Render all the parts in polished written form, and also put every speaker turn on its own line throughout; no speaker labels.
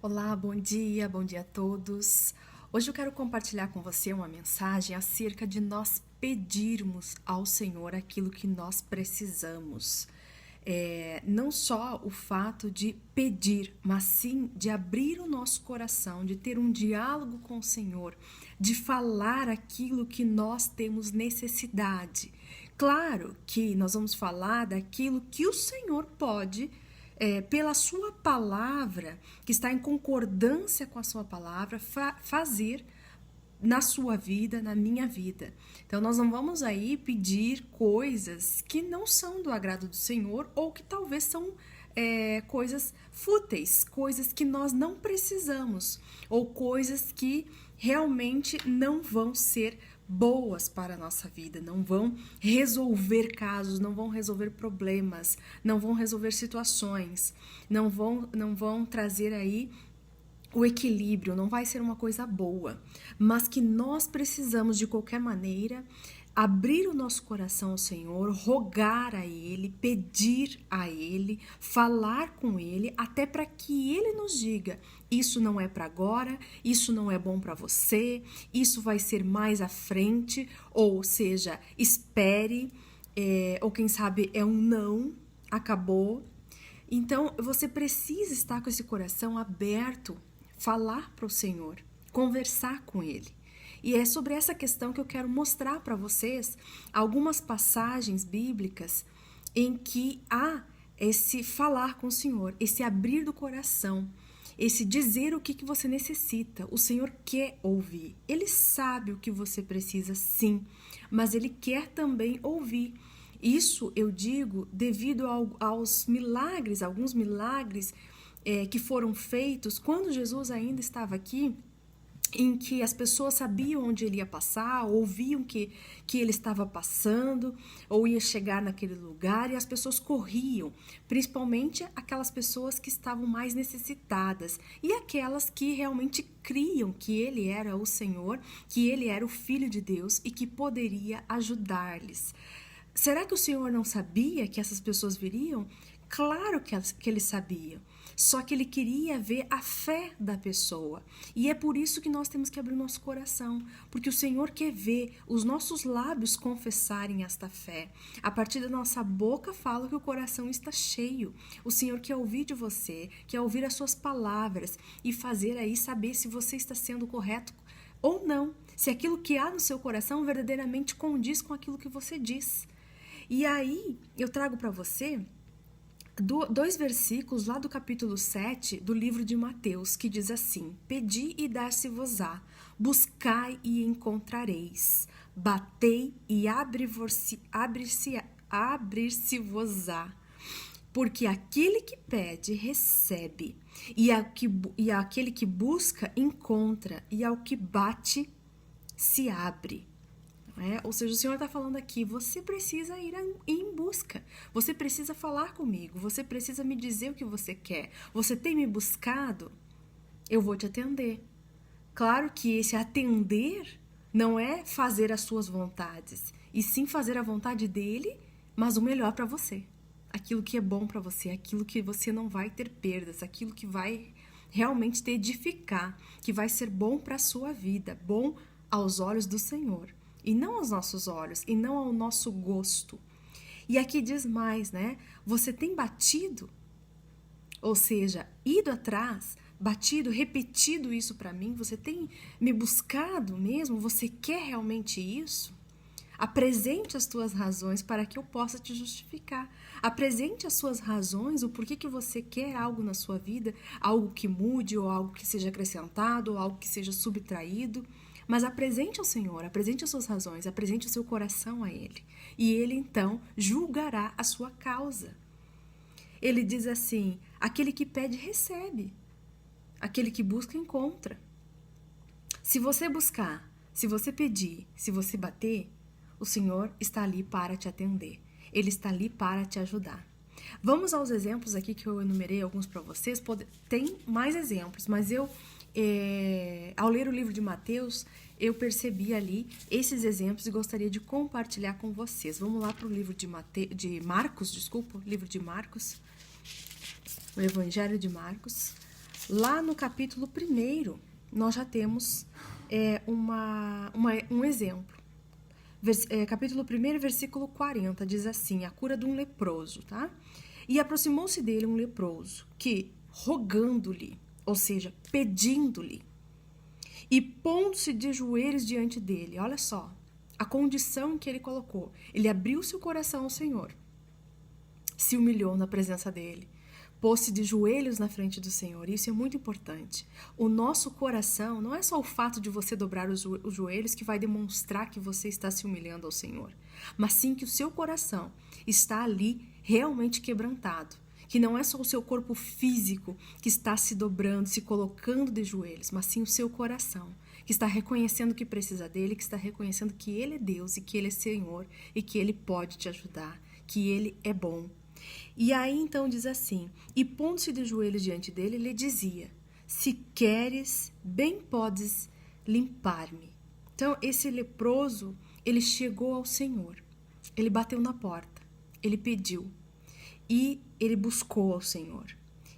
Olá, bom dia a todos. Hoje eu quero compartilhar com você uma mensagem acerca de nós pedirmos ao Senhor aquilo que nós precisamos. Não só o fato de pedir, mas sim de abrir o nosso coração, de ter um diálogo com o Senhor, de falar aquilo que nós temos necessidade. Claro que nós vamos falar daquilo que o Senhor pode pela sua palavra, que está em concordância com a sua palavra, fazer na sua vida, na minha vida. Então, nós não vamos aí pedir coisas que não são do agrado do Senhor ou que talvez são coisas fúteis, coisas que nós não precisamos ou coisas que realmente não vão ser boas para a nossa vida, não vão resolver casos, não vão resolver problemas, não vão resolver situações, não vão trazer aí o equilíbrio, não vai ser uma coisa boa, mas que nós precisamos de qualquer maneira abrir o nosso coração ao Senhor, rogar a Ele, pedir a Ele, falar com Ele, até para que Ele nos diga: isso não é para agora, isso não é bom para você, isso vai ser mais à frente, ou seja, espere, ou quem sabe é um não, acabou. Então, você precisa estar com esse coração aberto, falar para o Senhor, conversar com Ele. E é sobre essa questão que eu quero mostrar para vocês algumas passagens bíblicas em que há esse falar com o Senhor, esse abrir do coração, esse dizer o que você necessita. O Senhor quer ouvir. Ele sabe o que você precisa, sim, mas Ele quer também ouvir. Isso eu digo devido aos milagres, alguns milagres que foram feitos quando Jesus ainda estava aqui, em que as pessoas sabiam onde ele ia passar, ouviam que ele estava passando, ou ia chegar naquele lugar, e as pessoas corriam, principalmente aquelas pessoas que estavam mais necessitadas, e aquelas que realmente criam que ele era o Senhor, que ele era o Filho de Deus e que poderia ajudar-lhes. Será que o Senhor não sabia que essas pessoas viriam? Claro que ele sabia, só que ele queria ver a fé da pessoa. E é por isso que nós temos que abrir o nosso coração, porque o Senhor quer ver os nossos lábios confessarem esta fé. A partir da nossa boca fala que o coração está cheio. O Senhor quer ouvir de você, quer ouvir as suas palavras e fazer aí saber se você está sendo correto ou não, se aquilo que há no seu coração verdadeiramente condiz com aquilo que você diz. E aí eu trago para você dois versículos lá do capítulo 7 do livro de Mateus, que diz assim: pedi e dar-se-vos-á, buscai e encontrareis, batei e abrir-se-vos-á. Porque aquele que pede, recebe, e aquele que busca, encontra, e ao que bate, se abre. Ou seja, o Senhor está falando aqui, você precisa ir em busca, você precisa falar comigo, você precisa me dizer o que você quer. Você tem me buscado? Eu vou te atender. Claro que esse atender não é fazer as suas vontades, e sim fazer a vontade dele, mas o melhor para você. Aquilo que é bom para você, aquilo que você não vai ter perdas, aquilo que vai realmente te edificar, que vai ser bom para a sua vida, bom aos olhos do Senhor. E não aos nossos olhos, e não ao nosso gosto. E aqui diz mais, né? Você tem batido, ou seja, ido atrás, batido, repetido isso para mim? Você tem me buscado mesmo? Você quer realmente isso? Apresente as tuas razões para que eu possa te justificar. Apresente as suas razões, o porquê que você quer algo na sua vida, algo que mude, ou algo que seja acrescentado, ou algo que seja subtraído. Mas apresente ao Senhor, apresente as suas razões, apresente o seu coração a Ele. E Ele, então, julgará a sua causa. Ele diz assim: aquele que pede, recebe. Aquele que busca, encontra. Se você buscar, se você pedir, se você bater, o Senhor está ali para te atender. Ele está ali para te ajudar. Vamos aos exemplos aqui que eu enumerei alguns para vocês. Tem mais exemplos, mas ao ler o livro de Mateus, eu percebi ali esses exemplos e gostaria de compartilhar com vocês. Vamos lá para o livro de Marcos, o Evangelho de Marcos. Lá no capítulo 1, nós já temos um exemplo. Capítulo 1, versículo 40, diz assim, a cura de um leproso, tá? E aproximou-se dele um leproso, que, rogando-lhe, ou seja, pedindo-lhe, e pondo-se de joelhos diante dele, olha só, a condição que ele colocou. Ele abriu seu coração ao Senhor, se humilhou na presença dele, pôs-se de joelhos na frente do Senhor. Isso é muito importante. O nosso coração não é só o fato de você dobrar os joelhos que vai demonstrar que você está se humilhando ao Senhor, mas sim que o seu coração está ali realmente quebrantado, que não é só o seu corpo físico que está se dobrando, se colocando de joelhos, mas sim o seu coração, que está reconhecendo que precisa dele, que está reconhecendo que ele é Deus e que ele é Senhor e que ele pode te ajudar, que ele é bom. E aí então diz assim, e pondo-se de joelhos diante dele, ele dizia, se queres, bem podes limpar-me. Então esse leproso, ele chegou ao Senhor, ele bateu na porta, ele pediu e ele buscou ao Senhor.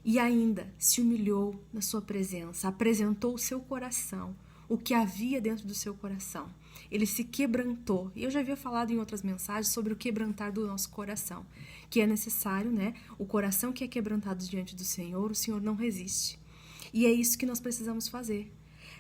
E ainda se humilhou na sua presença, apresentou o seu coração, o que havia dentro do seu coração. Ele se quebrantou. E eu já havia falado em outras mensagens sobre o quebrantar do nosso coração, que é necessário, né? O coração que é quebrantado diante do Senhor, o Senhor não resiste. E é isso que nós precisamos fazer.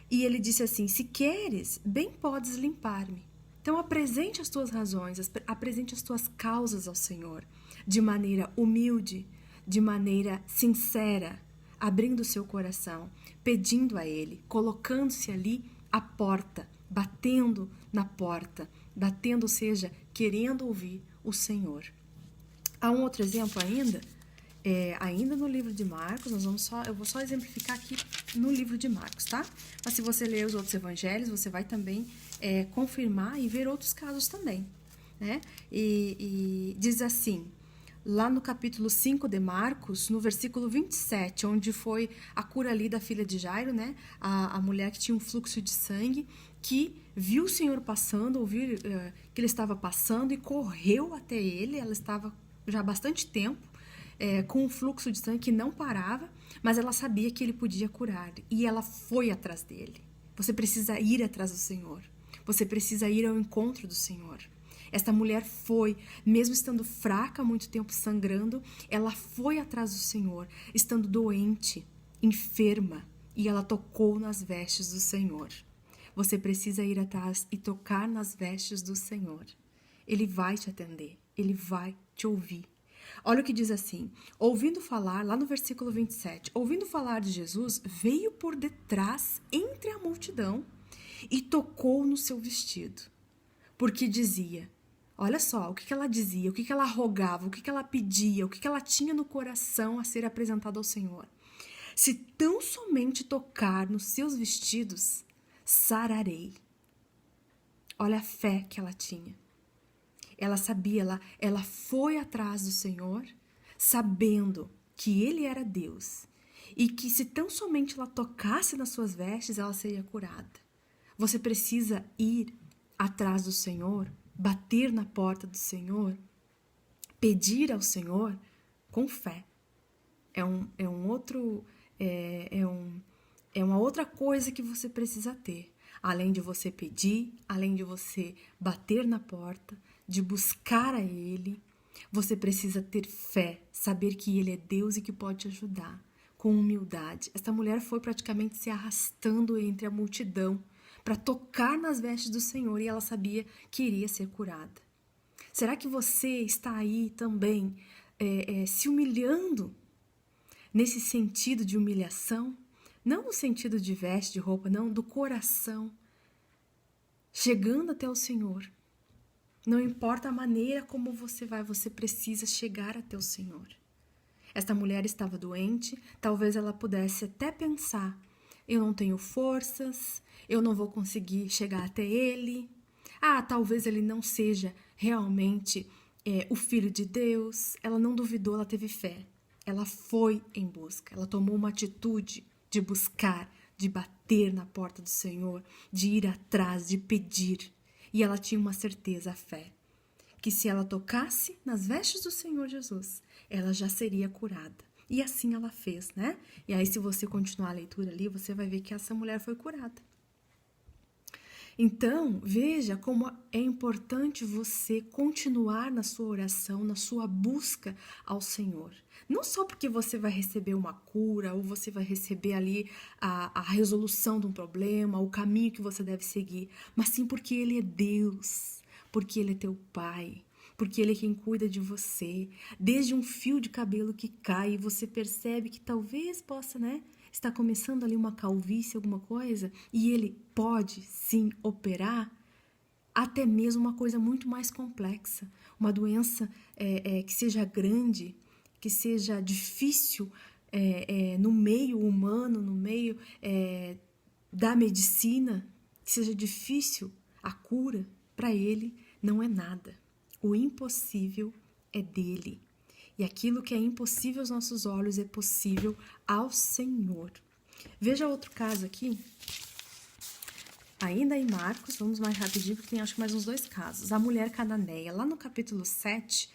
E ele disse assim, se queres, bem podes limpar-me. Então apresente as tuas razões, apresente as tuas causas ao Senhor, de maneira humilde, de maneira sincera, abrindo o seu coração, pedindo a Ele, colocando-se ali à porta, batendo na porta, batendo, ou seja, querendo ouvir o Senhor. Há um outro exemplo ainda no livro de Marcos, eu vou só exemplificar aqui no livro de Marcos, tá? Mas se você ler os outros evangelhos, você vai também confirmar e ver outros casos também, né? E diz assim, lá no capítulo 5 de Marcos, no versículo 27, onde foi a cura ali da filha de Jairo, né? A mulher que tinha um fluxo de sangue, que viu o Senhor passando, ouviu que ele estava passando e correu até ele. Ela estava já há bastante tempo com um fluxo de sangue que não parava, mas ela sabia que ele podia curar e ela foi atrás dele. Você precisa ir atrás do Senhor. Você precisa ir ao encontro do Senhor. Esta mulher foi, mesmo estando fraca, há muito tempo sangrando, ela foi atrás do Senhor, estando doente, enferma, e ela tocou nas vestes do Senhor. Você precisa ir atrás e tocar nas vestes do Senhor. Ele vai te atender, ele vai te ouvir. Olha o que diz assim, ouvindo falar, lá no versículo 27, ouvindo falar de Jesus, veio por detrás, entre a multidão, e tocou no seu vestido, porque dizia, olha só, o que ela dizia, o que ela rogava, o que ela pedia, o que ela tinha no coração a ser apresentado ao Senhor. Se tão somente tocar nos seus vestidos, sararei. Olha a fé que ela tinha. Ela sabia, ela foi atrás do Senhor, sabendo que Ele era Deus e que se tão somente ela tocasse nas suas vestes, ela seria curada. Você precisa ir atrás do Senhor, bater na porta do Senhor, pedir ao Senhor com fé. É uma outra coisa que você precisa ter. Além de você pedir, além de você bater na porta, de buscar a Ele, você precisa ter fé, saber que Ele é Deus e que pode te ajudar, com humildade. Esta mulher foi praticamente se arrastando entre a multidão para tocar nas vestes do Senhor e ela sabia que iria ser curada. Será que você está aí também se humilhando nesse sentido de humilhação? Não no sentido de veste, de roupa, não, do coração. Chegando até o Senhor. Não importa a maneira como você vai, você precisa chegar até o Senhor. Esta mulher estava doente, talvez ela pudesse até pensar, eu não tenho forças, eu não vou conseguir chegar até Ele. Talvez Ele não seja realmente o Filho de Deus. Ela não duvidou, ela teve fé. Ela foi em busca, ela tomou uma atitude de buscar, de bater na porta do Senhor, de ir atrás, de pedir. E ela tinha uma certeza, a fé, que se ela tocasse nas vestes do Senhor Jesus, ela já seria curada. E assim ela fez, né? E aí, se você continuar a leitura ali, você vai ver que essa mulher foi curada. Então, veja como é importante você continuar na sua oração, na sua busca ao Senhor. Não só porque você vai receber uma cura, ou você vai receber ali a resolução de um problema, o caminho que você deve seguir, mas sim porque Ele é Deus, porque Ele é teu Pai, porque Ele é quem cuida de você. Desde um fio de cabelo que cai e você percebe que talvez possa, né? Está começando ali uma calvície, alguma coisa, e Ele pode sim operar até mesmo uma coisa muito mais complexa, uma doença que seja grande, que seja difícil no meio humano, no meio da medicina, que seja difícil, a cura para Ele não é nada. O impossível é dele. E aquilo que é impossível aos nossos olhos é possível ao Senhor. Veja outro caso aqui. Ainda em Marcos, vamos mais rapidinho, porque tem acho que mais uns 2 casos. A mulher cananeia, lá no capítulo 7,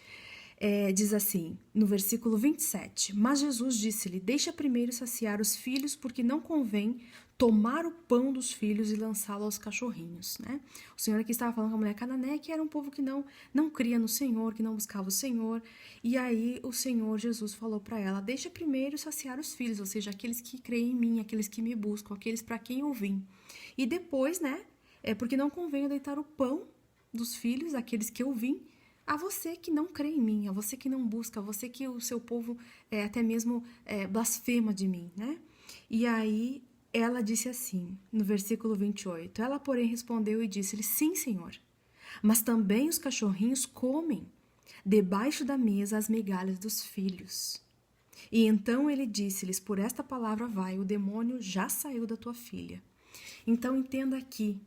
diz assim, no versículo 27, mas Jesus disse-lhe, deixa primeiro saciar os filhos, porque não convém tomar o pão dos filhos e lançá-lo aos cachorrinhos, né? O Senhor aqui estava falando com a mulher cananeia, que era um povo que não cria no Senhor, que não buscava o Senhor, e aí o Senhor Jesus falou para ela, deixa primeiro saciar os filhos, ou seja, aqueles que creem em mim, aqueles que me buscam, aqueles para quem eu vim. E depois, né, porque não convém eu deitar o pão dos filhos, aqueles que eu vim, a você que não crê em mim, a você que não busca, a você que o seu povo até mesmo blasfema de mim, né? E aí ela disse assim, no versículo 28, ela porém respondeu e disse-lhe, sim, Senhor, mas também os cachorrinhos comem debaixo da mesa as migalhas dos filhos. E então ele disse-lhes, por esta palavra vai, o demônio já saiu da tua filha. Então entenda aqui,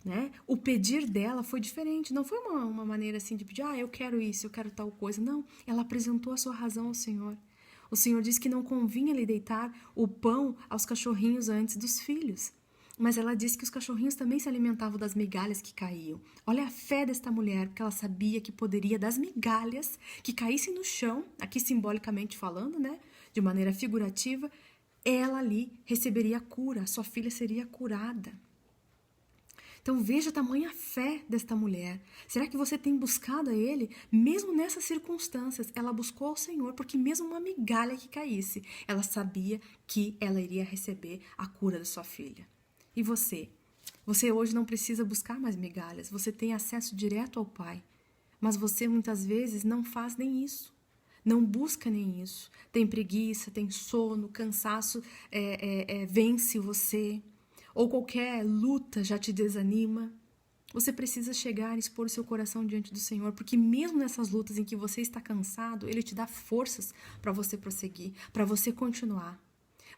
né? O pedir dela foi diferente, não foi uma maneira assim de pedir, eu quero isso, eu quero tal coisa. Não, ela apresentou a sua razão ao Senhor. O Senhor disse que não convinha lhe deitar o pão aos cachorrinhos antes dos filhos. Mas ela disse que os cachorrinhos também se alimentavam das migalhas que caíam. Olha a fé desta mulher, porque ela sabia que poderia das migalhas que caíssem no chão, aqui simbolicamente falando, né? De maneira figurativa, ela ali receberia a cura, a sua filha seria curada. Então veja a tamanha fé desta mulher. Será que você tem buscado a Ele? Mesmo nessas circunstâncias, ela buscou ao Senhor, porque mesmo uma migalha que caísse, ela sabia que ela iria receber a cura da sua filha. E você? Você hoje não precisa buscar mais migalhas, você tem acesso direto ao Pai. Mas você muitas vezes não faz nem isso. Não busca nem isso. Tem preguiça, tem sono, cansaço vence você. Ou qualquer luta já te desanima. Você precisa chegar e expor o seu coração diante do Senhor, porque mesmo nessas lutas em que você está cansado, Ele te dá forças para você prosseguir, para você continuar.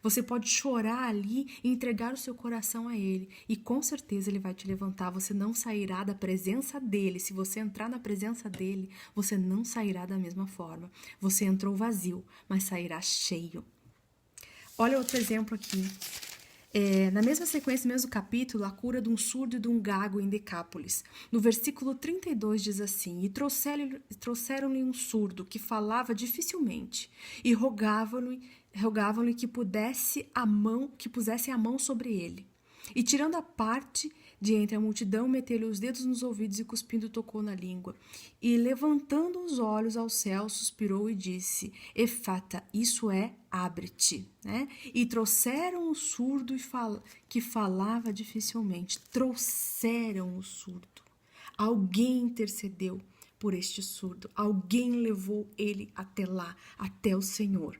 Você pode chorar ali e entregar o seu coração a Ele. E com certeza Ele vai te levantar. Você não sairá da presença dEle. Se você entrar na presença dEle, você não sairá da mesma forma. Você entrou vazio, mas sairá cheio. Olha outro exemplo aqui. Na mesma sequência, no mesmo capítulo, a cura de um surdo e de um gago em Decápolis. No versículo 32 diz assim, e trouxeram-lhe um surdo que falava dificilmente e rogavam-lhe que pusesse a mão sobre ele. E tirando a parte de entre a multidão, meteu-lhe os dedos nos ouvidos e cuspindo tocou na língua. E levantando os olhos ao céu, suspirou e disse, Efata, isso é, abre-te. Né? E trouxeram o surdo que falava dificilmente. Trouxeram o surdo. Alguém intercedeu por este surdo. Alguém levou ele até lá, até o Senhor.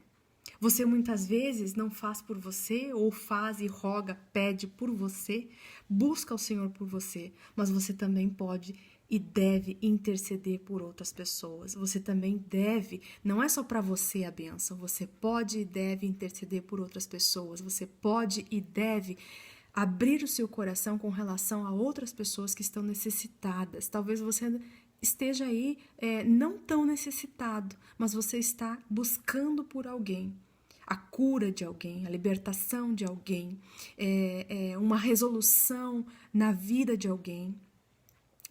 Você muitas vezes não faz por você, ou faz e roga, pede por você, busca o Senhor por você, mas você também pode e deve interceder por outras pessoas. Você também deve, não é só para você a bênção, você pode e deve interceder por outras pessoas, você pode e deve abrir o seu coração com relação a outras pessoas que estão necessitadas. Talvez você esteja aí não tão necessitado, mas você está buscando por alguém. A cura de alguém, a libertação de alguém, uma resolução na vida de alguém,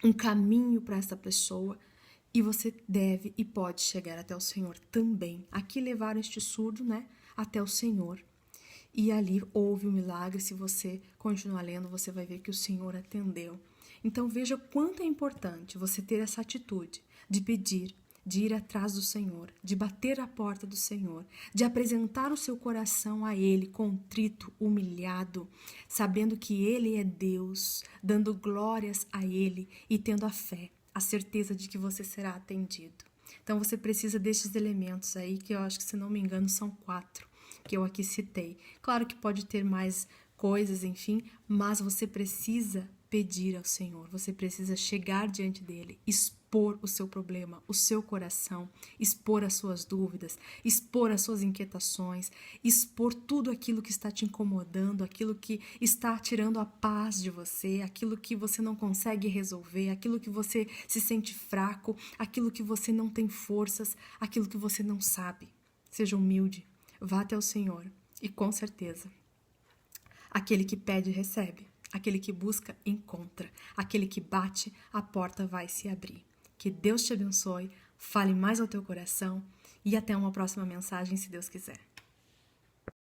um caminho para essa pessoa. E você deve e pode chegar até o Senhor também. Aqui levaram este surdo, até o Senhor. E ali houve o milagre. Se você continuar lendo, você vai ver que o Senhor atendeu. Então veja quanto é importante você ter essa atitude de pedir, de ir atrás do Senhor, de bater a porta do Senhor, de apresentar o seu coração a Ele, contrito, humilhado, sabendo que Ele é Deus, dando glórias a Ele e tendo a fé, a certeza de que você será atendido. Então você precisa destes elementos aí, que eu acho que, se não me engano, são 4 que eu aqui citei. Claro que pode ter mais coisas, enfim, mas você precisa pedir ao Senhor, você precisa chegar diante dele, expor o seu problema, o seu coração, expor as suas dúvidas, expor as suas inquietações, expor tudo aquilo que está te incomodando, aquilo que está tirando a paz de você, aquilo que você não consegue resolver, aquilo que você se sente fraco, aquilo que você não tem forças, aquilo que você não sabe. Seja humilde, vá até o Senhor e, com certeza, aquele que pede, recebe. Aquele que busca, encontra. Aquele que bate, a porta vai se abrir. Que Deus te abençoe, fale mais ao teu coração e até uma próxima mensagem, se Deus quiser.